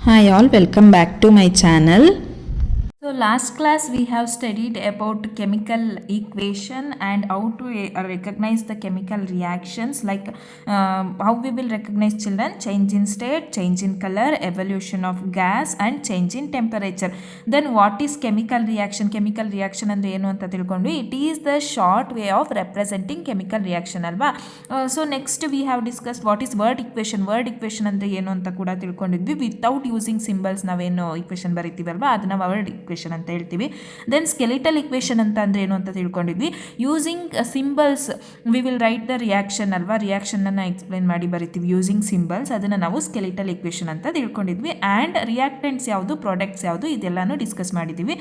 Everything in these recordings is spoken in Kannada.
Hi all, welcome back to my channel. So last class we have studied about chemical equation and how to recognize the chemical reactions, like how we will recognize, children, change in state, change in color, evolution of gas and change in temperature. Then what is chemical reaction? Chemical reaction ಅಂದ್ರೆ ಏನು ಅಂತ ತಿಳ್ಕೊಂಡ್ವಿ. It is the short way of representing chemical reaction ಅಲ್ವಾ. So next we have discussed what is word equation. Word equation ಅಂದ್ರೆ ಏನು ಅಂತ ಕೂಡ ತಿಳ್ಕೊಂಡಿದ್ವಿ. ವಿತೌಟ್ ಯೂಸಿಂಗ್ ಸಿಂಬಲ್ಸ್ ನಾವೇನು ಇಕ್ವೇಶನ್ ಬರೀತೀವಲ್ವಾ ಅದನ್ನ ವರ್ಡ್ ಇಕ್ವೇಶನ್ ಅಂತ ಹೇಳ್ತೀವಿ. ದೆನ್ ಸ್ಕೆಲಿಟಲ್ ಇಕ್ವೇಶನ್ ಅಂತ ಅಂದ್ರೆ ಏನು ಅಂತ ತಿಳ್ಕೊಂಡಿದ್ವಿ. Using symbols we will write the reaction ಅಲ್ವಾ. ರಿಯಾಕ್ಷನ್ ಅನ್ನ ಎಕ್ಸ್ಪ್ಲೈನ್ ಮಾಡಿ ಬರಿತೀವಿ ಯೂಸಿಂಗ್ ಸಿಂಬಲ್ಸ್. ಅದನ್ನ ನಾವು ಸ್ಕೆಲಿಟಲ್ ಇಕ್ವೇಶನ್ ಅಂತ ತಿಳ್ಕೊಂಡಿದ್ವಿ. ಆ್ಯಂಡ್ ರಿಯಾಕ್ಟೆಂಟ್ಸ್ ಯಾವುದು, ಪ್ರಾಡಕ್ಟ್ಸ್ ಯಾವುದು, ಇದೆಲ್ಲಾನು ಡಿಸ್ಕಸ್ ಮಾಡಿದ್ದೀವಿ.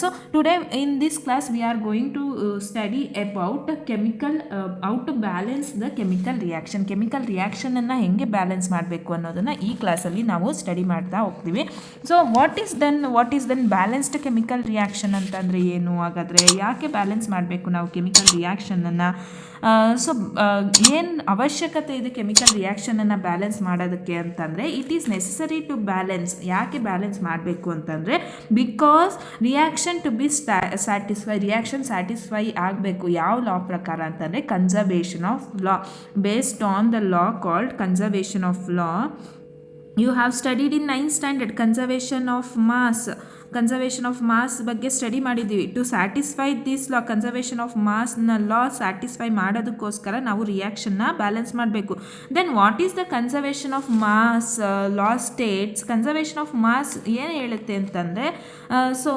So today in this class we are going to study about chemical, how to balance the chemical reaction. Chemical reaction ಅನ್ನ ಹೆಂಗೆ ಬ್ಯಾಲೆನ್ಸ್ ಮಾಡಬೇಕು ಅನ್ನೋದನ್ನ ಈ ಕ್ಲಾಸಲ್ಲಿ ನಾವು ಸ್ಟಡಿ ಮಾಡ್ತಾ ಹೋಗ್ತೀವಿ. So what is then balanced chemical reaction ಅಂತಂದರೆ ಏನು? ಹಾಗಾದರೆ ಯಾಕೆ ಬ್ಯಾಲೆನ್ಸ್ ಮಾಡಬೇಕು ನಾವು ಕೆಮಿಕಲ್ ರಿಯಾಕ್ಷನನ್ನು? ಸೊ ಏನು ಅವಶ್ಯಕತೆ ಇದೆ ಕೆಮಿಕಲ್ ರಿಯಾಕ್ಷನನ್ನು ಬ್ಯಾಲೆನ್ಸ್ ಮಾಡೋದಕ್ಕೆ ಅಂತಂದರೆ, it is necessary to balance. ಯಾಕೆ ಬ್ಯಾಲೆನ್ಸ್ ಮಾಡಬೇಕು ಅಂತಂದರೆ, because reaction to be reaction satisfy ಆಗಬೇಕು. ಯಾವ ಲಾ ಪ್ರಕಾರ ಅಂತಂದರೆ conservation of law, based on the law called conservation of law. You have studied in 9th standard conservation of mass. Conservation of mass ಬಗ್ಗೆ ಸ್ಟಡಿ ಮಾಡಿದ್ದೀವಿ. To satisfy this law, conservation of ಮಾಸ್ನ ಲಾ ಸ್ಯಾಟಿಸ್ಫೈ ಮಾಡೋದಕ್ಕೋಸ್ಕರ ನಾವು ರಿಯಾಕ್ಷನ್ನ ಬ್ಯಾಲೆನ್ಸ್ ಮಾಡಬೇಕು. Then what is the conservation of mass law states? Conservation of mass ಏನು ಹೇಳುತ್ತೆ ಅಂತಂದರೆ, so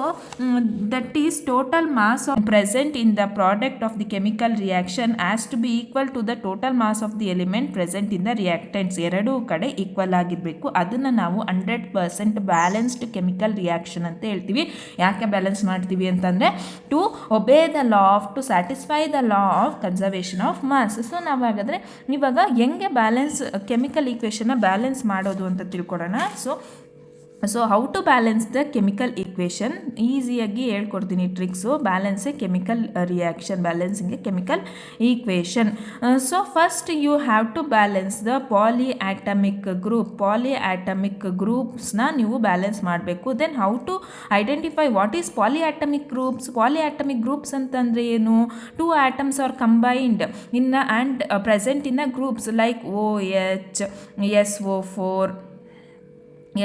that is total mass of present in the product of the chemical reaction has to be equal to the total mass of the element present in the reactants. ಎರಡೂ ಕಡೆ ಈಕ್ವಲ್ ಆಗಿರಬೇಕು. ಅದನ್ನು ನಾವು 100% ಬ್ಯಾಲೆನ್ಸ್ಡ್ ಕೆಮಿಕಲ್ ರಿಯಾಕ್ಷನ್ ಅಂತ ಹೇಳ್ತೀವಿ. ಯಾಕೆ ಬ್ಯಾಲೆನ್ಸ್ ಮಾಡ್ತೀವಿ ಅಂತಂದರೆ, to obey the law of, to satisfy the law of conservation of mass. So ನಾವು ಹಾಗಾದರೆ ಇವಾಗ ಹೆಂಗೆ ಬ್ಯಾಲೆನ್ಸ್ ಕೆಮಿಕಲ್ ಈಕ್ವೇಷನ್ನ ಬ್ಯಾಲೆನ್ಸ್ ಮಾಡೋದು ಅಂತ ತಿಳ್ಕೊಡೋಣ. So how to balance the chemical equation, ಈಸಿಯಾಗಿ ಹೇಳ್ಕೊಡ್ತೀನಿ tricks. Balance a chemical reaction, balancing a chemical equation. So first you have to balance the polyatomic group. Polyatomic ಗ್ರೂಪ್ಸ್ನ ನೀವು ಬ್ಯಾಲೆನ್ಸ್ ಮಾಡಬೇಕು. Then how to identify what is polyatomic groups. Polyatomic groups ಅಂತಂದರೆ ಏನು? Two atoms are combined in and present in a groups like OH,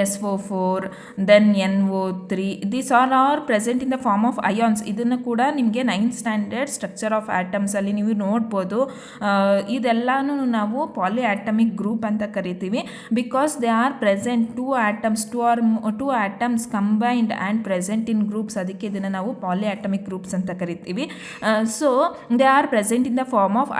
SO4, then NO3. These all are present in the form of ions. ಇದನ್ನು ಕೂಡ ನಿಮಗೆ 9th ಸ್ಟ್ಯಾಂಡರ್ಡ್ ಸ್ಟ್ರಕ್ಚರ್ ಆಫ್ ಆಟಮ್ಸಲ್ಲಿ ನೀವು ನೋಡ್ಬೋದು. ಇದೆಲ್ಲನೂ ನಾವು ಪಾಲಿಆಟಮಿಕ್ ಗ್ರೂಪ್ ಅಂತ ಕರಿತೀವಿ. Because they are present two atoms combined and present in groups. ಅದಕ್ಕೆ ಇದನ್ನು ನಾವು ಪಾಲಿಆಟಮಿಕ್ ಗ್ರೂಪ್ಸ್ ಅಂತ ಕರಿತೀವಿ. So they are present in the form of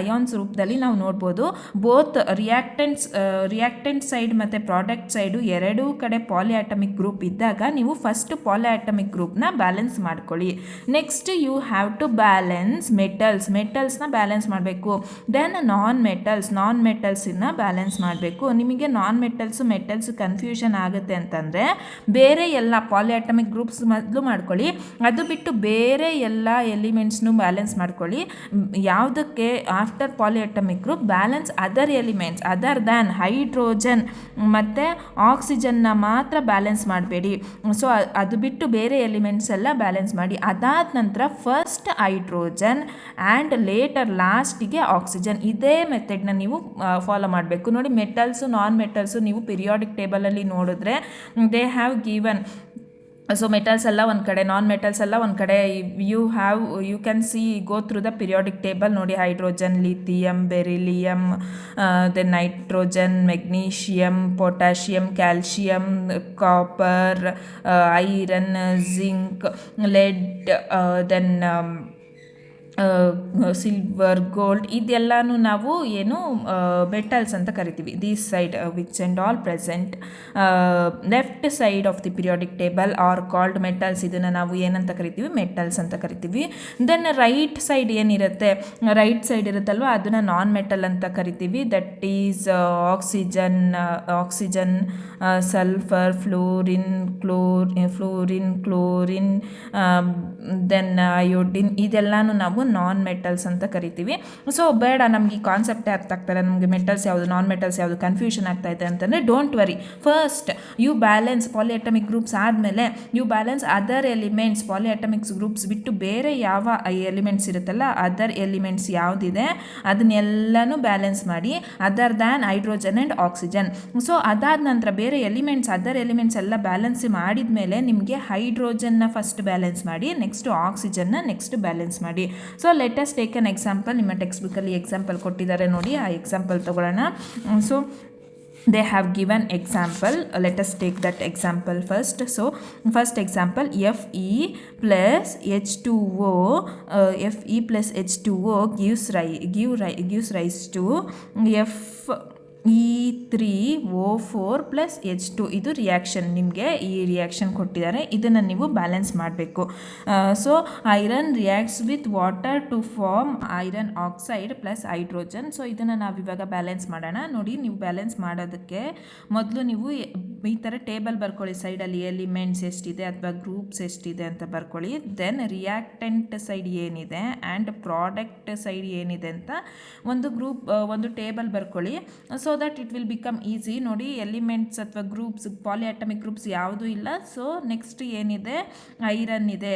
ions ರೂಪದಲ್ಲಿ ನಾವು ನೋಡ್ಬೋದು. ಬೋತ್ ರಿಯಾಕ್ಟೆಂಟ್ ಸೈಡ್ ಮತ್ತು ಪ್ರಾಡಕ್ಟ್ ಸೈಡು ಎರಡೂ ಕಡೆ ಪಾಲಿಆಟಮಿಕ್ ಗ್ರೂಪ್ ಇದ್ದಾಗ ನೀವು ಫಸ್ಟ್ ಪಾಲಿಆಟಮಿಕ್ ಗ್ರೂಪ್ನ ಬ್ಯಾಲೆನ್ಸ್ ಮಾಡ್ಕೊಳ್ಳಿ. Next you have to balance ಮೆಟಲ್ಸ್ನ ಬ್ಯಾಲೆನ್ಸ್ ಮಾಡಬೇಕು. ದೆನ್ ನಾನ್ ಮೆಟಲ್ಸನ್ನ ಬ್ಯಾಲೆನ್ಸ್ ಮಾಡಬೇಕು. ನಿಮಗೆ ನಾನ್ ಮೆಟಲ್ಸ್ ಕನ್ಫ್ಯೂಷನ್ ಆಗುತ್ತೆ ಅಂತಂದರೆ, ಬೇರೆ ಎಲ್ಲ ಪಾಲಿಆಟಮಿಕ್ ಗ್ರೂಪ್ಸ್ ಮೊದಲು ಮಾಡ್ಕೊಳ್ಳಿ, ಅದು ಬಿಟ್ಟು ಬೇರೆ ಎಲ್ಲ ಎಲಿಮೆಂಟ್ಸ್ನು ಬ್ಯಾಲೆನ್ಸ್ ಮಾಡ್ಕೊಳ್ಳಿ. ಯಾವುದಕ್ಕೆ? After polyatomic group balance other elements other than hydrogen ಮತ್ತು ಆಕ್ಸಿಜನ್ನ ಮಾತ್ರ ಬ್ಯಾಲೆನ್ಸ್ ಮಾಡಬೇಡಿ. ಸೊ ಅದು ಬಿಟ್ಟು ಬೇರೆ ಎಲಿಮೆಂಟ್ಸ್ ಎಲ್ಲ ಬ್ಯಾಲೆನ್ಸ್ ಮಾಡಿ. ಅದಾದ ನಂತರ ಫಸ್ಟ್ ಹೈಡ್ರೋಜನ್ ಆ್ಯಂಡ್ ಲಾಸ್ಟಿಗೆ ಆಕ್ಸಿಜನ್. ಇದೇ ಮೆಥಡ್ನ ನೀವು ಫಾಲೋ ಮಾಡಬೇಕು. ನೋಡಿ, ನಾನ್ ಮೆಟಲ್ಸು ನೀವು ಪಿರಿಯಾಡಿಕ್ ಟೇಬಲಲ್ಲಿ ನೋಡಿದ್ರೆ they have given. So metals ಎಲ್ಲ ಒಂದು ಕಡೆ, ನಾನ್ ಮೆಟಲ್ಸ್ ಎಲ್ಲ ಒಂದು ಕಡೆ. You can go through the periodic table. ನೋಡಿ, hydrogen, lithium, beryllium, then nitrogen, magnesium, potassium, calcium, copper, iron, zinc, lead, then silver, gold. ಇದೆಲ್ಲನೂ ನಾವು ಏನು ಮೆಟಲ್ಸ್ ಅಂತ ಕರಿತೀವಿ. These side which and all present left side of the periodic table are called metals. ಇದನ್ನು ನಾವು ಏನಂತ ಕರಿತೀವಿ? ಮೆಟಲ್ಸ್ ಅಂತ ಕರಿತೀವಿ. ದೆನ್ ರೈಟ್ ಸೈಡ್ ಇರುತ್ತಲ್ವ, ಅದನ್ನು ನಾನ್ ಮೆಟಲ್ ಅಂತ ಕರಿತೀವಿ. That is oxygen, sulphur, fluorine, chlorine, then iodine. ಇದೆಲ್ಲನೂ ನಾವು ನಾನ್ ಮೆಟಲ್ಸ್ ಅಂತ ಕರಿತೀವಿ. ಸೊ ಬೇಡ ನಮಗೆ ಈ ಕಾನ್ಸೆಪ್ಟೇ ಅರ್ಥ ಆಗ್ತಾರೆ, ನಮಗೆ ಮೆಟಲ್ಸ್ ಯಾವುದು ನಾನ್ ಮೆಟಲ್ಸ್ ಯಾವುದು ಕನ್ಫ್ಯೂಷನ್ ಆಗ್ತಾ ಇದೆ ಅಂತಂದರೆ don't worry. First you balance polyatomic groups ಆದಮೇಲೆ you balance other elements. Polyatomics groups ಬಿಟ್ಟು ಬೇರೆ ಯಾವ ಎಲಿಮೆಂಟ್ಸ್ ಇರುತ್ತಲ್ಲ, ಅದರ್ ಎಲಿಮೆಂಟ್ಸ್ ಯಾವುದಿದೆ ಅದನ್ನೆಲ್ಲನೂ ಬ್ಯಾಲೆನ್ಸ್ ಮಾಡಿ, other than hydrogen and oxygen. So ಅದಾದ ನಂತರ ಬೇರೆ ಎಲಿಮೆಂಟ್ಸ್ ಅದರ್ ಎಲಿಮೆಂಟ್ಸ್ ಎಲ್ಲ ಬ್ಯಾಲೆನ್ಸ್ ಮಾಡಿದ ಮೇಲೆ ನಿಮಗೆ ಹೈಡ್ರೋಜನ್ನ ಫಸ್ಟ್ ಬ್ಯಾಲೆನ್ಸ್ ಮಾಡಿ, ನೆಕ್ಸ್ಟ್ ಆಕ್ಸಿಜನ್ನ ನೆಕ್ಸ್ಟ್ ಬ್ಯಾಲೆನ್ಸ್ ಮಾಡಿ. So let us take an example. ನಿಮ್ಮ ಟೆಕ್ಸ್ಟ್ ಬುಕ್ಕಲ್ಲಿ ಎಕ್ಸಾಂಪಲ್ ಕೊಟ್ಟಿದ್ದಾರೆ ನೋಡಿ, ಆ ಎಕ್ಸಾಂಪಲ್ ತಗೊಳ್ಳೋಣ. So they have given example. Let us take that example first. So first example, Fe plus H2O, Fe plus H2O gives rise to E3O4 plus H2. ಇದು ರಿಯಾಕ್ಷನ್, ನಿಮಗೆ ಈ ರಿಯಾಕ್ಷನ್ ಕೊಟ್ಟಿದ್ದಾರೆ, ಇದನ್ನು ನೀವು ಬ್ಯಾಲೆನ್ಸ್ ಮಾಡಬೇಕು. So iron reacts with water to form iron oxide plus hydrogen. So ಇದನ್ನು ನಾವು ಇವಾಗ ಬ್ಯಾಲೆನ್ಸ್ ಮಾಡೋಣ. ನೋಡಿ, ನೀವು ಬ್ಯಾಲೆನ್ಸ್ ಮಾಡೋದಕ್ಕೆ ಮೊದಲು ನೀವು ಈ ಥರ ಟೇಬಲ್ ಬರ್ಕೊಳ್ಳಿ. ಸೈಡಲ್ಲಿ ಎಲಿಮೆಂಟ್ಸ್ ಎಷ್ಟಿದೆ ಅಥವಾ ಗ್ರೂಪ್ಸ್ ಎಷ್ಟಿದೆ ಅಂತ ಬರ್ಕೊಳ್ಳಿ. ದೆನ್ ರಿಯಾಕ್ಟೆಂಟ್ ಸೈಡ್ ಏನಿದೆ ಆ್ಯಂಡ್ ಪ್ರಾಡಕ್ಟ್ ಸೈಡ್ ಏನಿದೆ ಅಂತ ಒಂದು ಟೇಬಲ್ ಬರ್ಕೊಳ್ಳಿ. So that it will become easy. ನೋಡಿ, ಎಲಿಮೆಂಟ್ಸ್ ಅಥವಾ ಗ್ರೂಪ್ಸ್ ಪಾಲಿಅಟಮಿಕ್ ಗ್ರೂಪ್ಸ್ ಯಾವುದೂ ಇಲ್ಲ. ಸೊ ನೆಕ್ಸ್ಟ್ ಏನಿದೆ, ಐರನ್ ಇದೆ.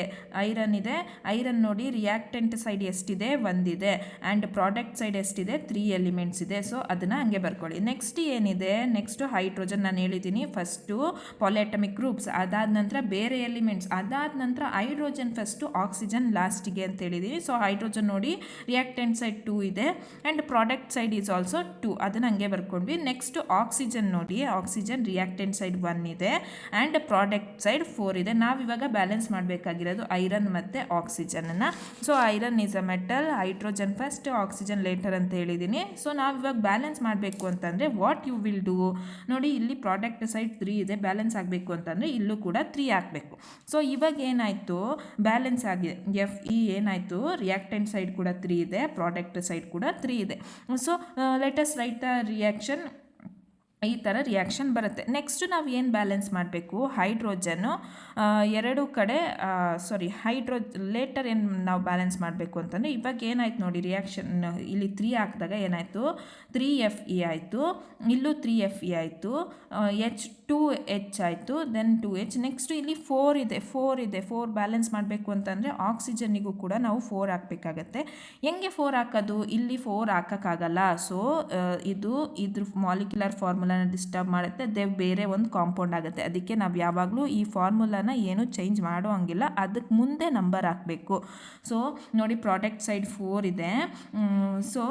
ಐರನ್ ನೋಡಿ, ರಿಯಾಕ್ಟೆಂಟ್ ಸೈಡ್ ಎಷ್ಟಿದೆ, ಒಂದಿದೆ, ಆ್ಯಂಡ್ ಪ್ರಾಡಕ್ಟ್ ಸೈಡ್ ಎಷ್ಟಿದೆ, 3 ಎಲಿಮೆಂಟ್ಸ್ ಇದೆ. ಸೊ ಅದನ್ನು ಹಂಗೆ ಬರ್ಕೊಳ್ಳಿ. ನೆಕ್ಸ್ಟ್ ಏನಿದೆ, ನೆಕ್ಸ್ಟ್ ಹೈಡ್ರೋಜನ್. ನಾನು ಹೇಳಿದ್ದೀನಿ ಫಸ್ಟು ಪಾಲಿಅಟಮಿಕ್ ಗ್ರೂಪ್ಸ್, ಅದಾದ ನಂತರ ಬೇರೆ ಎಲಿಮೆಂಟ್ಸ್, ಅದಾದ ನಂತರ ಹೈಡ್ರೋಜನ್ ಫಸ್ಟು, ಆಕ್ಸಿಜನ್ ಲಾಸ್ಟಿಗೆ ಅಂತ ಹೇಳಿದ್ದೀನಿ. ಸೊ ಹೈಡ್ರೋಜನ್ ನೋಡಿ, ರಿಯಾಕ್ಟೆಂಟ್ ಸೈಡ್ 2 ಇದೆ and product side is also 2. ಅದನ್ನು ಹಂಗೆ ಬರ್ಕೊಂಡ್ವಿ. ನೆಕ್ಸ್ಟ್ ಆಕ್ಸಿಜನ್ ನೋಡಿ, ಆಕ್ಸಿಜನ್ ರಿಯಾಕ್ಟೆಂಟ್ ಸೈಡ್ 1 ಇದೆ ಆ್ಯಂಡ್ ಪ್ರಾಡಕ್ಟ್ ಸೈಡ್ 4 ಇದೆ. ನಾವಿವಾಗ ಬ್ಯಾಲೆನ್ಸ್ ಮಾಡಬೇಕಾಗಿರೋದು ಐರನ್ ಮತ್ತು ಆಕ್ಸಿಜನನ್ನು. So iron is a metal, hydrogen first, oxygen later ಅಂತ ಹೇಳಿದ್ದೀನಿ. ಸೊ ನಾವಿವಾಗ ಬ್ಯಾಲೆನ್ಸ್ ಮಾಡಬೇಕು ಅಂತಂದರೆ ವಾಟ್ ಯು ವಿಲ್ ಡೂ, ನೋಡಿ ಇಲ್ಲಿ ಪ್ರಾಡಕ್ಟ್ ಸೈಡ್ 3 ಇದೆ, ಬ್ಯಾಲೆನ್ಸ್ ಆಗಬೇಕು ಅಂತಂದರೆ ಇಲ್ಲೂ ಕೂಡ 3 ಹಾಕಬೇಕು. ಸೊ ಇವಾಗ ಏನಾಯಿತು, ಬ್ಯಾಲೆನ್ಸ್ ಆಗಿದೆ. Fe ಏನಾಯಿತು, ರಿಯಾಕ್ಟೆಂಟ್ ಸೈಡ್ ಕೂಡ 3 ಇದೆ, ಪ್ರಾಡಕ್ಟ್ ಸೈಡ್ ಕೂಡ 3 ಇದೆ. So let us right the reaction. ಈ ಥರ ರಿಯಾಕ್ಷನ್ ಬರುತ್ತೆ. ನೆಕ್ಸ್ಟ್ ನಾವು ಏನು ಬ್ಯಾಲೆನ್ಸ್ ಮಾಡಬೇಕು, ಹೈಡ್ರೋಜನ್ನು ಎರಡು ಕಡೆ ಲೇಟರ್ ಏನು ನಾವು ಬ್ಯಾಲೆನ್ಸ್ ಮಾಡಬೇಕು ಅಂತಂದರೆ ಇವಾಗ ಏನಾಯ್ತು ನೋಡಿ, ರಿಯಾಕ್ಷನ್ ಇಲ್ಲಿ 3 ಹಾಕಿದಾಗ ಏನಾಯಿತು, 3Fe ಆಯಿತು, ಇಲ್ಲೂ 3Fe ಆಯಿತು, H2H ಆಯಿತು, ದೆನ್ 2H. ನೆಕ್ಸ್ಟ್ ಇಲ್ಲಿ 4 ಇದೆ. 4 ಬ್ಯಾಲೆನ್ಸ್ ಮಾಡಬೇಕು ಅಂತಂದರೆ ಆಕ್ಸಿಜನ್ನಿಗೂ ಕೂಡ ನಾವು 4 ಹಾಕಬೇಕಾಗತ್ತೆ. ಹೆಂಗೆ 4 ಹಾಕೋದು, ಇಲ್ಲಿ 4 ಹಾಕೋಕ್ಕಾಗಲ್ಲ. ಸೊ ಇದ್ರ ಮಾಲಿಕ್ಯುಲರ್ ಫಾರ್ಮುಲಾನ ಡಿಸ್ಟರ್ಬ್ ಮಾಡುತ್ತೆ, ಬೇರೆ ಒಂದು ಕಾಂಪೌಂಡ್ ಆಗುತ್ತೆ. ಅದಕ್ಕೆ ನಾವು ಯಾವಾಗಲೂ ಈ ಫಾರ್ಮುಲಾನ ಏನು ಚೇಂಜ್ ಮಾಡೋ ಹಂಗಿಲ್ಲ, ಅದಕ್ಕೆ ಮುಂದೆ ನಂಬರ್ ಹಾಕಬೇಕು. ಸೊ ನೋಡಿ, ಪ್ರಾಡಕ್ಟ್ ಸೈಡ್ 4 ಇದೆ. ಸೊ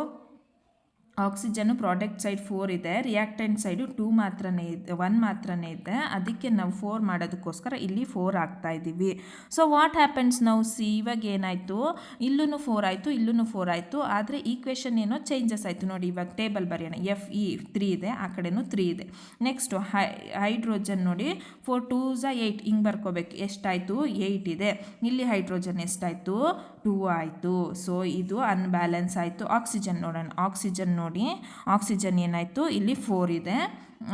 ಆಕ್ಸಿಜನ್ನು ಪ್ರಾಡಕ್ಟ್ ಸೈಡ್ 4 ಇದೆ, ರಿಯಾಕ್ಟೆಂಟ್ ಸೈಡು 1 ಮಾತ್ರನೇ ಇದೆ. ಅದಕ್ಕೆ ನಾವು 4 ಮಾಡೋದಕ್ಕೋಸ್ಕರ ಇಲ್ಲಿ 4 ಹಾಕ್ತಾ ಇದ್ದೀವಿ. ಸೊ ವಾಟ್ ಹ್ಯಾಪನ್ಸ್ ನಾವು ಸಿ, ಇವಾಗ ಏನಾಯಿತು, ಇಲ್ಲೂ 4 ಆಯಿತು, ಇಲ್ಲೂ 4 ಆಯಿತು, ಆದರೆ ಈಕ್ವೇಷನ್ ಏನೋ ಚೇಂಜಸ್ ಆಯಿತು. ನೋಡಿ, ಇವಾಗ ಟೇಬಲ್ ಬರೆಯೋಣ. Fe 3 ಇದೆ, ಆ ಕಡೆನೂ 3 ಇದೆ. ನೆಕ್ಸ್ಟು ಹೈಡ್ರೋಜನ್ ನೋಡಿ, 4 2s 8 ಹಿಂಗೆ ಬರ್ಕೋಬೇಕು. ಎಷ್ಟಾಯಿತು, 8 ಇದೆ. ಇಲ್ಲಿ ಹೈಡ್ರೋಜನ್ ಎಷ್ಟಾಯಿತು, 2 ಆಯಿತು. ಸೊ ಇದು ಅನ್ಬ್ಯಾಲೆನ್ಸ್ ಆಯಿತು. ಆಕ್ಸಿಜನ್ ನೋಡೋಣ. ಆಕ್ಸಿಜನ್ ನೋಡಿ, ಆಕ್ಸಿಜನ್ ಏನಾಯಿತು, ಇಲ್ಲಿ 4 ಇದೆ,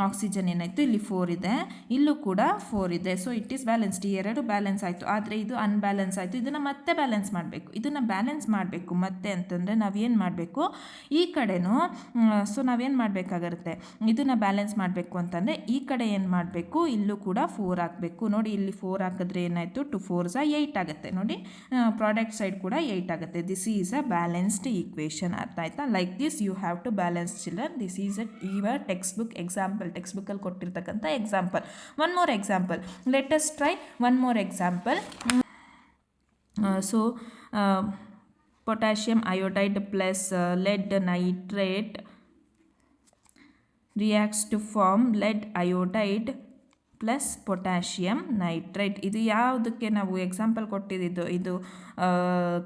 ಆಕ್ಸಿಜನ್ ಏನಾಯಿತು, ಇಲ್ಲಿ 4 ಇದೆ, ಇಲ್ಲೂ ಕೂಡ 4 ಇದೆ. So it is balanced. ಈ ಎರಡು ಬ್ಯಾಲೆನ್ಸ್ ಆಯಿತು, ಆದರೆ ಇದು ಅನ್ಬ್ಯಾಲೆನ್ಸ್ ಆಯಿತು. ಇದನ್ನು ಮತ್ತೆ ಬ್ಯಾಲೆನ್ಸ್ ಮಾಡಬೇಕು. ಮತ್ತೆ ಅಂತಂದರೆ ನಾವೇನು ಮಾಡಬೇಕು, ಈ ಕಡೆನೂ ನಾವೇನು ಮಾಡಬೇಕಾಗಿರುತ್ತೆ, ಇದನ್ನು ಬ್ಯಾಲೆನ್ಸ್ ಮಾಡಬೇಕು ಅಂತಂದರೆ ಈ ಕಡೆ ಏನು ಮಾಡಬೇಕು, ಇಲ್ಲೂ ಕೂಡ 4 ಹಾಕಬೇಕು. ನೋಡಿ, ಇಲ್ಲಿ 4 ಹಾಕಿದ್ರೆ ಏನಾಯಿತು, 2 4s 8 ಆಗುತ್ತೆ. ನೋಡಿ, ಪ್ರಾಡಕ್ಟ್ ಸೈಡ್ ಕೂಡ 8 ಆಗುತ್ತೆ. This is a balanced equation. ಅರ್ಥ ಆಯ್ತಾ? Like this you have to balance children. This is your text book example. Text ಬುಕ್ಕಲ್ಲಿ ಕೊಟ್ಟಿರ್ತಕ್ಕಂಥ example. One more example. Let us try one more example. So potassium iodide plus lead nitrate reacts to form lead iodide plus potassium nitrate. ಇದು ಯಾವುದಕ್ಕೆ ನಾವು ಎಕ್ಸಾಂಪಲ್ ಕೊಟ್ಟಿದ್ದು, ಇದು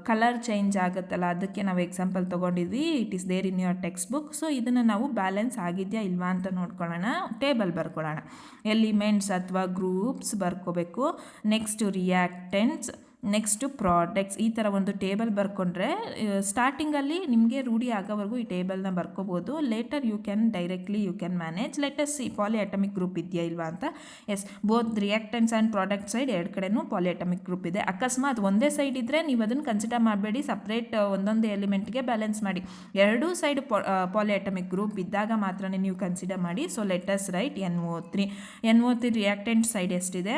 ಕಲರ್ ಚೇಂಜ್ ಆಗುತ್ತಲ್ಲ, ಅದಕ್ಕೆ ನಾವು ಎಕ್ಸಾಂಪಲ್ ತೊಗೊಂಡಿದ್ವಿ. It is there in your text book. So ಇದನ್ನು ನಾವು ಬ್ಯಾಲೆನ್ಸ್ ಆಗಿದೆಯಾ ಇಲ್ವಾ ಅಂತ ನೋಡ್ಕೊಳ್ಳೋಣ. ಟೇಬಲ್ ಬರ್ಕೊಳ್ಳೋಣ. ಎಲಿಮೆಂಟ್ಸ್ ಅಥವಾ ಗ್ರೂಪ್ಸ್ ಬರ್ಕೋಬೇಕು. Next reactants, next products. ಈ ಥರ ಒಂದು ಟೇಬಲ್ ಬರ್ಕೊಂಡ್ರೆ ಸ್ಟಾರ್ಟಿಂಗಲ್ಲಿ ನಿಮಗೆ ರೂಢಿ ಆಗೋವರೆಗೂ ಈ ಟೇಬಲ್ನ ಬರ್ಕೋಬೋದು. Later you can manage. Let us see polyatomic group ಇದೆಯಾ ಇಲ್ವಾ ಅಂತ. Yes, both reactants and product side ಎರಡು ಕಡೆನೂ ಪಾಲಿಅಟಮಿಕ್ ಗ್ರೂಪ್ ಇದೆ. ಅಕಸ್ಮಾತ್ ಒಂದೇ ಸೈಡ್ ಇದ್ದರೆ ನೀವು ಅದನ್ನು ಕನ್ಸಿಡರ್ ಮಾಡಬೇಡಿ, ಸಪ್ರೇಟ್ ಒಂದೊಂದು ಎಲಿಮೆಂಟ್ಗೆ ಬ್ಯಾಲೆನ್ಸ್ ಮಾಡಿ. ಎರಡೂ ಸೈಡ್ ಪಾಲಿಅಟಮಿಕ್ ಗ್ರೂಪ್ ಇದ್ದಾಗ ಮಾತ್ರ ನೀವು ಕನ್ಸಿಡರ್ ಮಾಡಿ. So let's write NO3 reactant side ಎಷ್ಟಿದೆ,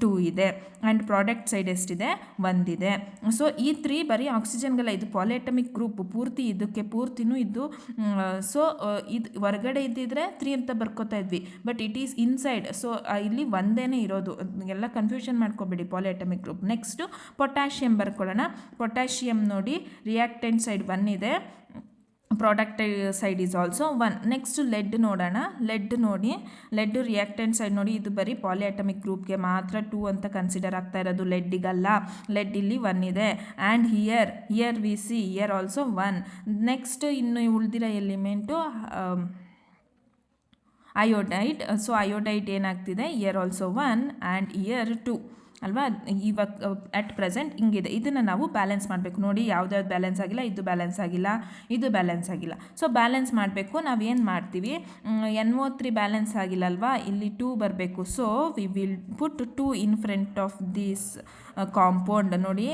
2 ಇದೆ. ಆ್ಯಂಡ್ ಪ್ರಾಡಕ್ಟ್ ಸೈಡ್ ಎಷ್ಟಿದೆ, 1 ಇದೆ. ಸೊ ಈ 3 ಬರೀ ಆಕ್ಸಿಜನ್ಗಲ್ಲ, ಇದು ಪಾಲಿಅಟಮಿಕ್ ಗ್ರೂಪ್ ಪೂರ್ತಿ, ಇದಕ್ಕೆ ಪೂರ್ತಿನೂ ಇದು. ಸೊ ಇದು ಹೊರಗಡೆ ಇದ್ದಿದ್ರೆ 3 ಅಂತ ಬರ್ಕೋತಾ ಇದ್ವಿ, but it is inside. So ಇಲ್ಲಿ ಒಂದೇನೇ ಇರೋದು, ಎಲ್ಲ ಕನ್ಫ್ಯೂಷನ್ ಮಾಡ್ಕೋಬೇಡಿ ಪಾಲಿಅಟಮಿಕ್ ಗ್ರೂಪ್. ನೆಕ್ಸ್ಟು ಪೊಟ್ಯಾಷಿಯಮ್ ಬರ್ಕೊಳ್ಳೋಣ. ಪೊಟ್ಯಾಷಿಯಮ್ ನೋಡಿ ರಿಯಾಕ್ಟೆಂಟ್ ಸೈಡ್ 1 ಇದೆ, product side is also 1. Next lead ನೋಡೋಣ. ಲೆಡ್ ರಿಯಾಕ್ಟೆಂಟ್ ಸೈಡ್ ನೋಡಿ, ಇದು ಬರೀ ಪಾಲಿಅಟಮಿಕ್ ಗ್ರೂಪ್ಗೆ ಮಾತ್ರ 2 ಅಂತ ಕನ್ಸಿಡರ್ ಆಗ್ತಾ ಇರೋದು, ಲೆಡ್ಡಿಗಲ್ಲ. ಲೆಡ್ ಇಲ್ಲಿ 1 ಇದೆ. And here V see here also 1. Next ಇನ್ನು ಉಳಿದಿರೋ ಎಲಿಮೆಂಟು ಅಯೋಡೈಡ್. ಸೊ ಅಯೋಡೈಡ್ ಏನಾಗ್ತಿದೆ, ಇಯರ್ ಆಲ್ಸೋ 1 ಆ್ಯಂಡ್ ಇಯರ್ 2 ಅಲ್ವಾ. ಇವಾಗ ಅಟ್ ಪ್ರೆಸೆಂಟ್ ಹಿಂಗಿದೆ. ಇದನ್ನು ನಾವು ಬ್ಯಾಲೆನ್ಸ್ ಮಾಡಬೇಕು. ನೋಡಿ, ಯಾವ್ದಾವ್ದು ಬ್ಯಾಲೆನ್ಸ್ ಆಗಿಲ್ಲ, ಇದು ಬ್ಯಾಲೆನ್ಸ್ ಆಗಿಲ್ಲ, ಇದು ಬ್ಯಾಲೆನ್ಸ್ ಆಗಿಲ್ಲ. ಸೊ ಬ್ಯಾಲೆನ್ಸ್ ಮಾಡಬೇಕು. ನಾವೇನು ಮಾಡ್ತೀವಿ, NO3 ಬ್ಯಾಲೆನ್ಸ್ ಆಗಿಲ್ಲ ಅಲ್ವಾ, ಇಲ್ಲಿ 2 ಬರಬೇಕು. So we will put 2 in front of this compound. ನೋಡಿ,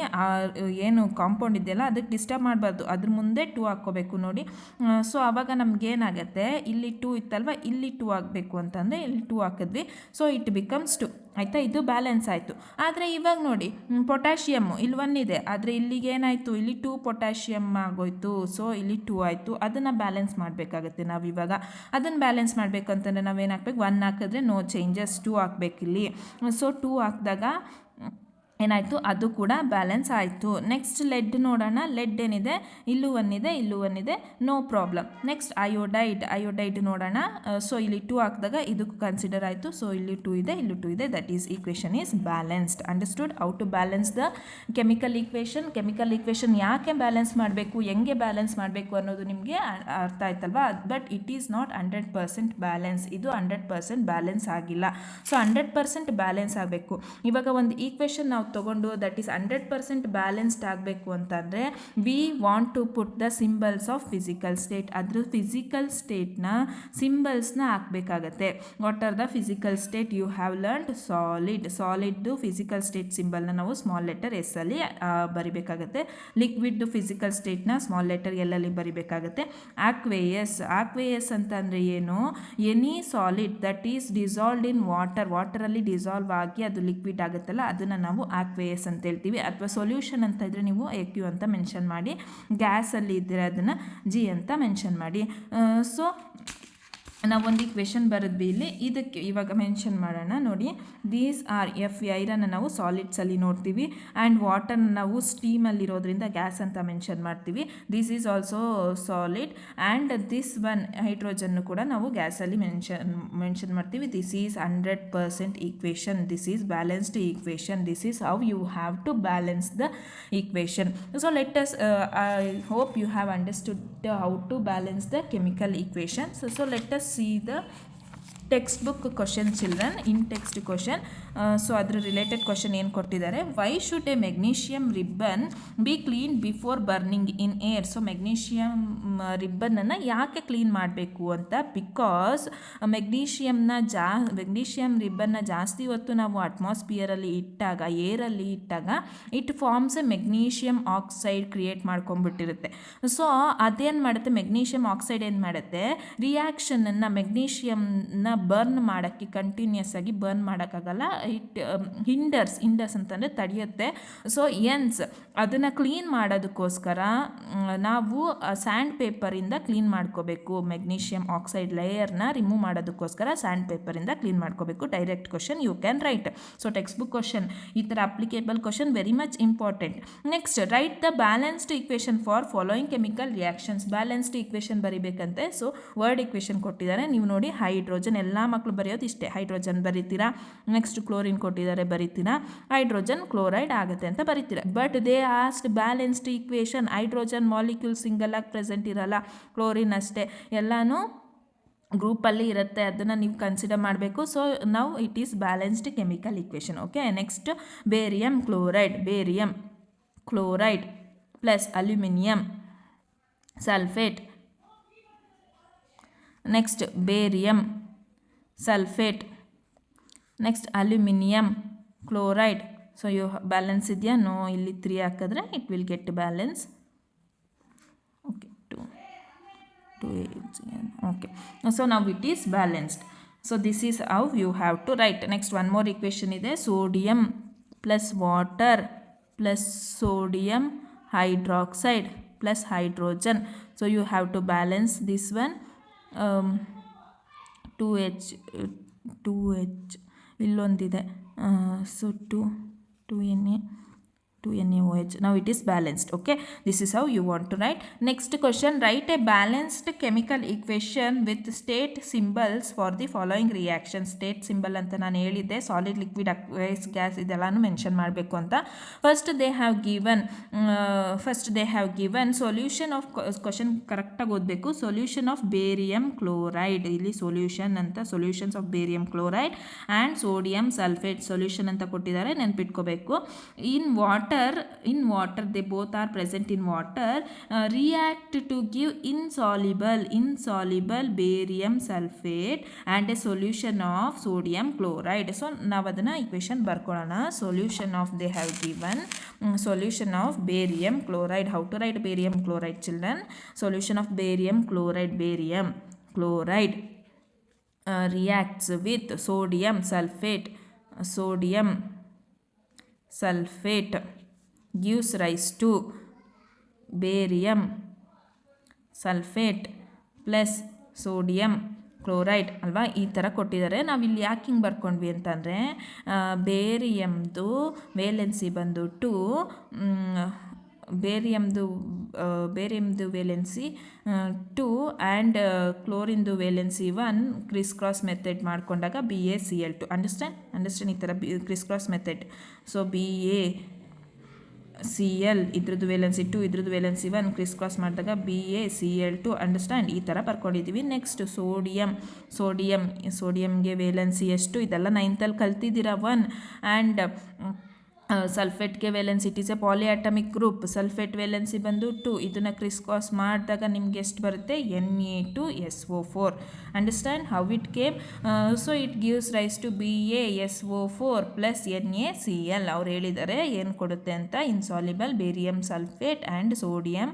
ಏನು ಕಾಂಪೌಂಡ್ ಇದೆಯಲ್ಲ ಅದಕ್ಕೆ ಡಿಸ್ಟರ್ಬ್ ಮಾಡಬಾರ್ದು, ಅದ್ರ ಮುಂದೆ 2 ಹಾಕ್ಕೋಬೇಕು. ನೋಡಿ, ಸೊ ಆವಾಗ ನಮಗೇನಾಗುತ್ತೆ, ಇಲ್ಲಿ 2 ಇತ್ತಲ್ವ, ಇಲ್ಲಿ 2 ಆಗಬೇಕು ಅಂತಂದರೆ ಇಲ್ಲಿ 2 ಹಾಕಿದ್ವಿ. So it becomes 2. ಆಯಿತಾ, ಇದು ಬ್ಯಾಲೆನ್ಸ್ ಆಯಿತು. ಆದರೆ ಇವಾಗ ನೋಡಿ, ಪೊಟ್ಯಾಷಿಯಮ್ಮು ಇಲ್ಲಿ 1 ಇದೆ, ಆದರೆ ಇಲ್ಲಿಗೆ ಏನಾಯಿತು, ಇಲ್ಲಿ 2 ಪೊಟ್ಯಾಷಿಯಮ್ ಆಗೋಯ್ತು. ಸೊ ಇಲ್ಲಿ 2 ಆಯಿತು. ಅದನ್ನು ಬ್ಯಾಲೆನ್ಸ್ ಮಾಡಬೇಕಾಗತ್ತೆ ನಾವು. ಇವಾಗ ಅದನ್ನು ಬ್ಯಾಲೆನ್ಸ್ ಮಾಡಬೇಕು ಅಂತಂದರೆ ನಾವೇನು ಹಾಕ್ಬೇಕು, 1 ಹಾಕಿದ್ರೆ ನೋ ಚೇಂಜಸ್, 2 ಹಾಕಬೇಕಿಲ್ಲಿ. ಸೊ 2 ಹಾಕಿದಾಗ ಏನಾಯಿತು, ಅದು ಕೂಡ ಬ್ಯಾಲೆನ್ಸ್ ಆಯಿತು. ನೆಕ್ಸ್ಟ್ ಲೆಡ್ ನೋಡೋಣ. ಲೆಡ್ ಏನಿದೆ, ಇಲ್ಲೂ 1 ಇದೆ, ಇಲ್ಲೂ 1 ಇದೆ, ನೋ ಪ್ರಾಬ್ಲಮ್. ನೆಕ್ಸ್ಟ್ ಅಯೋಡೈಡ್ ನೋಡೋಣ. ಸೊ ಇಲ್ಲಿ 2 ಹಾಕಿದಾಗ ಇದಕ್ಕೂ ಕನ್ಸಿಡರ್ ಆಯಿತು. ಸೊ ಇಲ್ಲಿ 2 ಇದೆ, ಇಲ್ಲೂ 2 ಇದೆ. That is equation is balanced. Understood how to balance the chemical equation ಯಾಕೆ ಬ್ಯಾಲೆನ್ಸ್ ಮಾಡಬೇಕು, ಹೆಂಗೆ ಬ್ಯಾಲೆನ್ಸ್ ಮಾಡಬೇಕು ಅನ್ನೋದು ನಿಮಗೆ ಅರ್ಥ ಆಯ್ತಲ್ವಾ. But it is not 100% balance. ಇದು 100% ಬ್ಯಾಲೆನ್ಸ್ ಆಗಿಲ್ಲ. ಸೊ 100% ಬ್ಯಾಲೆನ್ಸ್ ಆಗಬೇಕು. ಇವಾಗ ಒಂದು ಈಕ್ವೇಷನ್ ನಾವು ತಗೊಂಡು ದಟ್ ಈಸ್ 100% ಬ್ಯಾಲೆನ್ಸ್ಡ್ ಆಗಬೇಕು ಅಂತಂದರೆ we want to put the symbols of physical state. ಅದ್ರ ಫಿಸಿಕಲ್ ಸ್ಟೇಟ್ನ ಸಿಂಬಲ್ಸ್ನ ಹಾಕಬೇಕಾಗತ್ತೆ. What are the physical state you have learned? ಸಾಲಿಡ್ದು ಫಿಸಿಕಲ್ ಸ್ಟೇಟ್ ಸಿಂಬಲ್ನ ನಾವು ಸ್ಮಾಲ್ ಲೆಟರ್ ಎಸ್ ಅಲ್ಲಿ ಬರಿಬೇಕಾಗತ್ತೆ. ಲಿಕ್ವಿಡ್ ಫಿಸಿಕಲ್ ಸ್ಟೇಟ್ನ ಸ್ಮಾಲ್ ಲೆಟರ್ ಎಲ್ಲಲ್ಲಿ ಬರಿಬೇಕಾಗತ್ತೆ. ಆಕ್ವೇಯಸ್ ಅಂತಂದರೆ ಏನು, any solid that is dissolved in ವಾಟರಲ್ಲಿ ಡಿಸಾಲ್ವ್ ಆಗಿ ಅದು ಲಿಕ್ವಿಡ್ ಆಗುತ್ತಲ್ಲ, ಅದನ್ನು ನಾವು ಆಕ್ವೇಯಸ್ ಅಂತ ಹೇಳ್ತೀವಿ. ಅಥವಾ ಸೊಲ್ಯೂಷನ್ ಅಂತ ಇದ್ದರೆ ನೀವು AQ ಅಂತ ಮೆನ್ಷನ್ ಮಾಡಿ, ಗ್ಯಾಸಲ್ಲಿ ಇದ್ದರೆ ಅದನ್ನು G ಅಂತ ಮೆನ್ಷನ್ ಮಾಡಿ. ಸೊ ನಾವೊಂದು ಈಕ್ವೇಷನ್ ಬರೆದ್ವಿ ಇಲ್ಲಿ. ಇದಕ್ಕೆ ಇವಾಗ ಮೆನ್ಷನ್ ಮಾಡೋಣ. ನೋಡಿ, ದೀಸ್ ಆರ್ ಐರನ್ನ ನಾವು ಸಾಲಿಡ್ಸಲ್ಲಿ ನೋಡ್ತೀವಿ, ಆ್ಯಂಡ್ ವಾಟರ್ನ ನಾವು ಸ್ಟೀಮಲ್ಲಿರೋದ್ರಿಂದ ಗ್ಯಾಸ್ ಅಂತ ಮೆನ್ಷನ್ ಮಾಡ್ತೀವಿ. This is also solid. And this one ಹೈಡ್ರೋಜನ್ನು ಕೂಡ ನಾವು ಗ್ಯಾಸಲ್ಲಿ ಮೆನ್ಷನ್ ಮಾಡ್ತೀವಿ. This is 100% equation. This is balanced equation. This is how you have to balance the equation. So let us I hope you have understood how to balance the chemical equations. So let us see the textbook question, children. In text question, so ಅದರ ರಿಲೇಟೆಡ್ ಕ್ವಶನ್ ಏನು ಕೊಟ್ಟಿದ್ದಾರೆ, why should a magnesium ribbon be clean before burning in air. So magnesium ರಿಬ್ಬನನ್ನು ಯಾಕೆ ಕ್ಲೀನ್ ಮಾಡಬೇಕು ಅಂತ, ಬಿಕಾಸ್ ಮೆಗ್ನೀಷಿಯಮ್ ರಿಬ್ಬನ್ನ ಜಾಸ್ತಿ ಹೊತ್ತು ನಾವು ಅಟ್ಮಾಸ್ಫಿಯರಲ್ಲಿ ಇಟ್ಟಾಗ, ಏರಲ್ಲಿ ಇಟ್ಟಾಗ it forms a magnesium oxide create ಮಾಡ್ಕೊಂಡ್ಬಿಟ್ಟಿರುತ್ತೆ. ಸೊ ಅದೇನು ಮಾಡುತ್ತೆ, ಮೆಗ್ನೀಷಿಯಮ್ ಆಕ್ಸೈಡ್ ಏನು ಮಾಡುತ್ತೆ, ರಿಯಾಕ್ಷನನ್ನು ಮೆಗ್ನೀಷಿಯಮ್ನ ಬರ್ನ್ ಮಾಡೋಕ್ಕೆ, ಕಂಟಿನ್ಯೂಸ್ ಆಗಿ ಬರ್ನ್ ಮಾಡೋಕ್ಕಾಗಲ್ಲ. ಇಟ್ ಹಿಂಡರ್ಸ್ ಅಂತಂದರೆ ತಡೆಯುತ್ತೆ. ಸೊ ಅದನ್ನು ಕ್ಲೀನ್ ಮಾಡೋದಕ್ಕೋಸ್ಕರ ನಾವು ಸ್ಯಾಂಡ್ ಪೇಪರಿಂದ ಕ್ಲೀನ್ ಮಾಡ್ಕೋಬೇಕು. ಮೆಗ್ನೀಷಿಯಮ್ ಆಕ್ಸೈಡ್ ಲೇಯರ್ನ ರಿಮೂವ್ ಮಾಡೋದಕ್ಕೋಸ್ಕರ ಸ್ಯಾಂಡ್ ಪೇಪರಿಂದ ಕ್ಲೀನ್ ಮಾಡ್ಕೋಬೇಕು. Direct question you can write. So text book question, ಈ ಥರ applicable question very much important. Next, write the balanced equation for following chemical reactions. Balanced equation ಬರಿಬೇಕಂತೆ. ಸೊ ವರ್ಡ್ ಈಕ್ವೇಷನ್ ಕೊಟ್ಟಿದ್ದಾರೆ, ನೀವು ನೋಡಿ. ಹೈಡ್ರೋಜನ್, ಎಲ್ಲ ಮಕ್ಕಳು ಬರೆಯೋದು ಇಷ್ಟೇ. ಹೈಡ್ರೋಜನ್ ಬರೀತೀರಾ. ನೆಕ್ಸ್ಟ್ ಕ್ಲೋರಿನ್ ಕೊಟ್ಟಿದ್ದಾರೆ, ಬರೀತೀರಾ. ಹೈಡ್ರೋಜನ್ ಕ್ಲೋರೈಡ್ ಆಗುತ್ತೆ ಅಂತ ಬರೀತೀರಾ. But they asked balanced equation. Hydrogen molecule single ಆಗಿ ಪ್ರೆಸೆಂಟ್ ಇರಲ್ಲ, ಕ್ಲೋರಿನ್ ಅಷ್ಟೇ. ಎಲ್ಲನೂ ಗ್ರೂಪಲ್ಲಿ ಇರುತ್ತೆ, ಅದನ್ನು ನೀವು ಕನ್ಸಿಡರ್ ಮಾಡಬೇಕು. ಸೊ ನಾವು it is balanced chemical equation. Okay, next barium chloride plus aluminium sulphate. Next barium sulphate, next aluminium chloride. So you balance ಇದೆಯಾ? ನೋ, ಇಲ್ಲಿ 3 ಹಾಕಿದ್ರೆ it will get balance. Okay, 2 okay, so now it is balanced. So this is how you have to write. Next one more equation is sodium plus water plus sodium hydroxide plus hydrogen. So you have to balance this one. 2H illondide, so 2Na 2NaOH. Now it is balanced. Okay, this is how you want to write. Next question, write a balanced chemical equation with state symbols for the following reaction. State symbol ಅಂತ ನಾನು ಹೇಳಿದ್ದೆ, ಸಾಲಿಡ್, ಲಿಕ್ವಿಡ್, ಅಕ್ವೇಸ್, ಗ್ಯಾಸ್ ಇದೆಲ್ಲಾನು ಮೆನ್ಷನ್ ಮಾಡಬೇಕು ಅಂತ. First they have given solution of, question ಕರೆಕ್ಟಾಗಿ ಓದಬೇಕು. ಸೊಲ್ಯೂಷನ್ ಆಫ್ ಬೇರಿಯಂ ಕ್ಲೋರೈಡ್, ಇಲ್ಲಿ ಸೊಲ್ಯೂಷನ್ ಅಂತ, solutions of barium chloride and sodium sulphate solution ಅಂತ ಕೊಟ್ಟಿದ್ದಾರೆ, ನೆನ್ಪಿಟ್ಕೋಬೇಕು. In water they both are present in water, react to give insoluble barium sulfate and a solution of sodium chloride. So ನಾವು ಅದನ್ನು equation ಬರ್ಕೊಳ್ಳೋಣ. Solution of, they have given solution of barium chloride. How to write barium chloride, children? Solution of barium chloride reacts with sodium sulfate gives rise to barium sulfate plus sodium chloride ಅಲ್ವಾ. ಈ ಥರ ಕೊಟ್ಟಿದ್ದಾರೆ. ನಾವಿಲ್ಲಿ ಯಾಕೆ ಹಿಂಗೆ ಬರ್ಕೊಂಡ್ವಿ ಅಂತಂದರೆ, ಬೇರಿಯಮ್ದು ವೇಲೆನ್ಸಿ ಬಂದು 2, ಬೇರಿಯಮ್ದು ವೇಲೆನ್ಸಿ 2 ಆ್ಯಂಡ್ ಕ್ಲೋರಿಂದು ವೇಲೆನ್ಸಿ 1 ಕ್ರಿಸ್ ಕ್ರಾಸ್ ಮೆಥಡ್ ಮಾಡಿಕೊಂಡಾಗ BaCl2. ಅಂಡರ್ಸ್ಟ್ಯಾಂಡ್ ಈ ಥರ criss cross method. So BaCl ಇದ್ರದ್ದು ವೇಲೆನ್ಸಿ 2, ಇದ್ರದ್ದು ವೇಲೆನ್ಸಿ 1 ಕ್ರಿಸ್ ಕ್ರಾಸ್ ಮಾಡಿದಾಗ BaCl2. ಅಂಡರ್ಸ್ಟ್ಯಾಂಡ್, ಈ ಥರ ಬರ್ಕೊಂಡಿದ್ದೀವಿ. ನೆಕ್ಸ್ಟ್ ಸೋಡಿಯಮ್ಗೆ ವೇಲೆನ್ಸಿ ಎಷ್ಟು, ಇದೆಲ್ಲ 9th ಕಲ್ತಿದ್ದೀರಾ, 1. ಆ್ಯಂಡ್ ಸಲ್ಫೇಟ್ಗೆ valency, it is a polyatomic group. Sulphate valency ಬಂದು 2, ಇದನ್ನು ಕ್ರಿಸ್ ಕ್ರಾಸ್ ಮಾಡಿದಾಗ ನಿಮ್ಗೆ ಎಷ್ಟು ಬರುತ್ತೆ? Na2SO4. Understand how it came? So it gives rise to BaSO4 plus NaCl. ಅವ್ರು ಹೇಳಿದ್ದಾರೆ ಏನು ಕೊಡುತ್ತೆ ಅಂತ, insoluble barium sulphate and sodium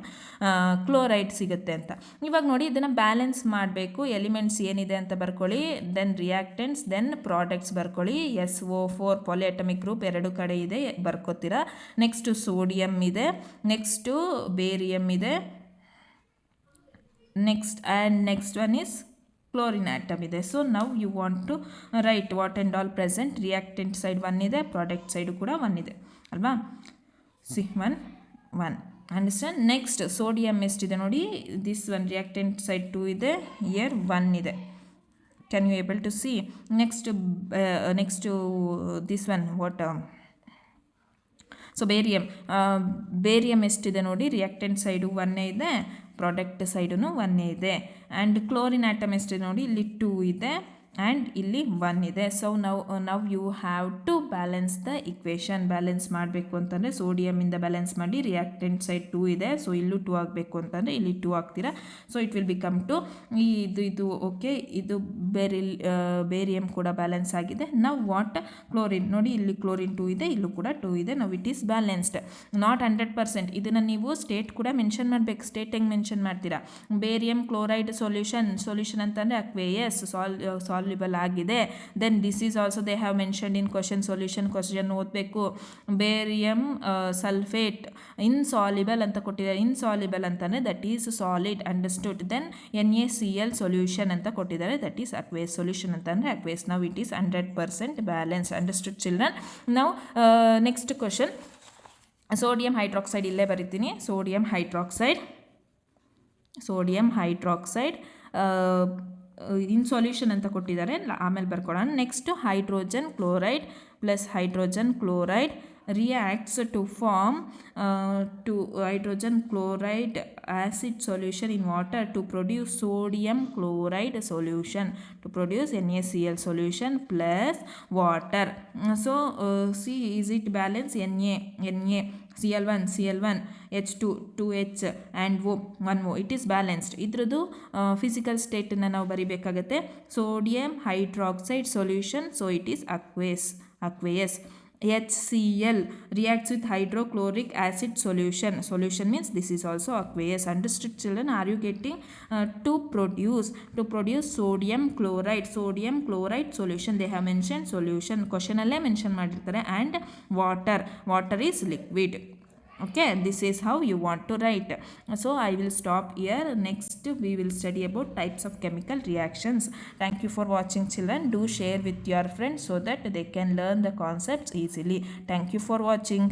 chloride ಸಿಗುತ್ತೆ ಅಂತ. ಇವಾಗ ನೋಡಿ, ಇದನ್ನು ಬ್ಯಾಲೆನ್ಸ್ ಮಾಡಬೇಕು. ಎಲಿಮೆಂಟ್ಸ್ ಏನಿದೆ ಅಂತ ಬರ್ಕೊಳ್ಳಿ, ದೆನ್ ರಿಯಾಕ್ಟೆಂಟ್ಸ್, ದೆನ್ ಪ್ರಾಡಕ್ಟ್ಸ್ ಬರ್ಕೊಳ್ಳಿ. SO4 ಪಾಲಿಯಾಟಮಿಕ್ ಗ್ರೂಪ್ 2 ಕಡೆ ಇದೆ, ಬರ್ಕೋತೀರಾ. ನೆಕ್ಸ್ಟು ಸೋಡಿಯಂ ಇದೆ, ನೆಕ್ಸ್ಟು ಬೇರಿಯಂ ಇದೆ, next one is chlorine atom ಇದೆ. ಸೊ ನಾವು you want to write what and all present. Reactant side 1 ಇದೆ, ಪ್ರಾಡಕ್ಟ್ ಸೈಡು ಕೂಡ 1 ಇದೆ ಅಲ್ವಾ. 1 ಅಂಡರ್ಸ್ಟ್ಯಾಂಡ್. ನೆಕ್ಸ್ಟ್ ಸೋಡಿಯಂ ಎಷ್ಟಿದೆ ನೋಡಿ, ದಿಸ್ ಒನ್ ರಿಯಾಕ್ಟೆಂಟ್ ಸೈಡ್ 2 ಇದೆ, ಇಯರ್ 1 ಇದೆ. Can you able to see? Next this one what, so barium ಎಷ್ಟಿದೆ ನೋಡಿ, ರಿಯಾಕ್ಟೆಂಟ್ ಸೈಡು 1 ಇದೆ, ಪ್ರಾಡಕ್ಟ್ ಸೈಡು 1 ಇದೆ. ಆ್ಯಂಡ್ ಕ್ಲೋರಿನ್ ಆಟಮ್ ಎಷ್ಟಿದೆ ನೋಡಿ, ಇಲ್ಲಿ 2 ಇದೆ ಆ್ಯಂಡ್ ಇಲ್ಲಿ 1 ಇದೆ. ಸೊ ನಾವು you have to balance the equation. Balance ಮಾಡಬೇಕು ಅಂತಂದರೆ ಸೋಡಿಯಮಿಂದ ಬ್ಯಾಲೆನ್ಸ್ ಮಾಡಿ, ರಿಯಾಕ್ಟೆಂಟ್ ಸೈಡ್ 2 ಇದೆ, ಸೊ ಇಲ್ಲೂ 2 ಆಗಬೇಕು ಅಂತಂದರೆ ಇಲ್ಲಿ 2 ಹಾಕ್ತೀರಾ. So it will become two ಇದು ಓಕೆ. ಇದು ಬೇರಿಯಂ ಕೂಡ ಬ್ಯಾಲೆನ್ಸ್ ಆಗಿದೆ. ನಾವು ವಾಟ್ ಕ್ಲೋರಿನ್ ನೋಡಿ, ಇಲ್ಲಿ ಕ್ಲೋರಿನ್ 2 ಇದೆ, ಇಲ್ಲೂ ಕೂಡ 2 ಇದೆ. ನಾವು ಇಟ್ ಈಸ್ ಬ್ಯಾಲೆನ್ಸ್ಡ್, ನಾಟ್ 100%. ಇದನ್ನು ನೀವು ಸ್ಟೇಟ್ ಕೂಡ ಮೆನ್ಷನ್ ಮಾಡಬೇಕು. ಸ್ಟೇಟ್ ಹೆಂಗೆ ಮೆನ್ಷನ್ ಮಾಡ್ತೀರಾ? ಬೇರಿಯಂ ಕ್ಲೋರೈಡ್ ಸೊಲ್ಯೂಷನ್ ಅಂತಂದರೆ ಅಕ್ವೇಯಸ್, ಸಾಲ್ಯುಬಲ್ ಆಗಿದೆ. Then this is also they have mentioned in question solution. Question ಓದಬೇಕು. ಬೇರಿಯಂ ಸಲ್ಫೇಟ್ ಇನ್ಸಾಲ್ಯುಬಲ್ ಅಂತ ಕೊಟ್ಟಿದ್ದಾರೆ. ಇನ್ಸಾಲ್ಯುಬಲ್ ಅಂತಂದರೆ that is solid, understood. Then NaCl solution ಅಂತ ಕೊಟ್ಟಿದ್ದಾರೆ, ದಟ್ ಈಸ್ ಅಕ್ವೇಸ್. ಸೊಲ್ಯೂಷನ್ ಅಂತಂದರೆ ಅಕ್ವೇಸ್. ನಾವು it is 100% balance. Understood children? ನಾವು ನೆಕ್ಸ್ಟ್ ಕ್ವಶನ್, ಸೋಡಿಯಂ ಹೈಡ್ರಾಕ್ಸೈಡ್ ಇಲ್ಲೇ ಬರಿತೀನಿ. ಸೋಡಿಯಂ ಹೈಡ್ರಾಕ್ಸೈಡ್ ಇನ್ ಸೊಲ್ಯೂಷನ್ ಅಂತ ಕೊಟ್ಟಿದ್ದಾರೆ, ಆಮೇಲೆ ಬರ್ಕೊಳ್ಳೋಣ. Next hydrogen chloride plus hydrogen chloride reacts to form to hydrogen chloride acid solution in water to produce sodium chloride solution, to produce NaCl solution plus water. So see, is it balance? Na Cl1 Cl1 H2 2H and O 1O, it is balanced. ಇದ್ರದ್ದು ಫಿಸಿಕಲ್ ಸ್ಟೇಟನ್ನು ನಾವು ಬರಿಬೇಕಾಗತ್ತೆ. Sodium hydroxide solution, so it is aqueous. HCl reacts with hydrochloric acid solution means this is also aqueous. Understood children? Are you getting? To produce sodium chloride solution, they have mentioned solution, question alle mention ಮಾಡಿರ್ತಾರೆ, and water is liquid. Okay, this is how you want to write. So I will stop here. Next we will study about types of chemical reactions. Thank you for watching children. Do share with your friends so that they can learn the concepts easily. Thank you for watching.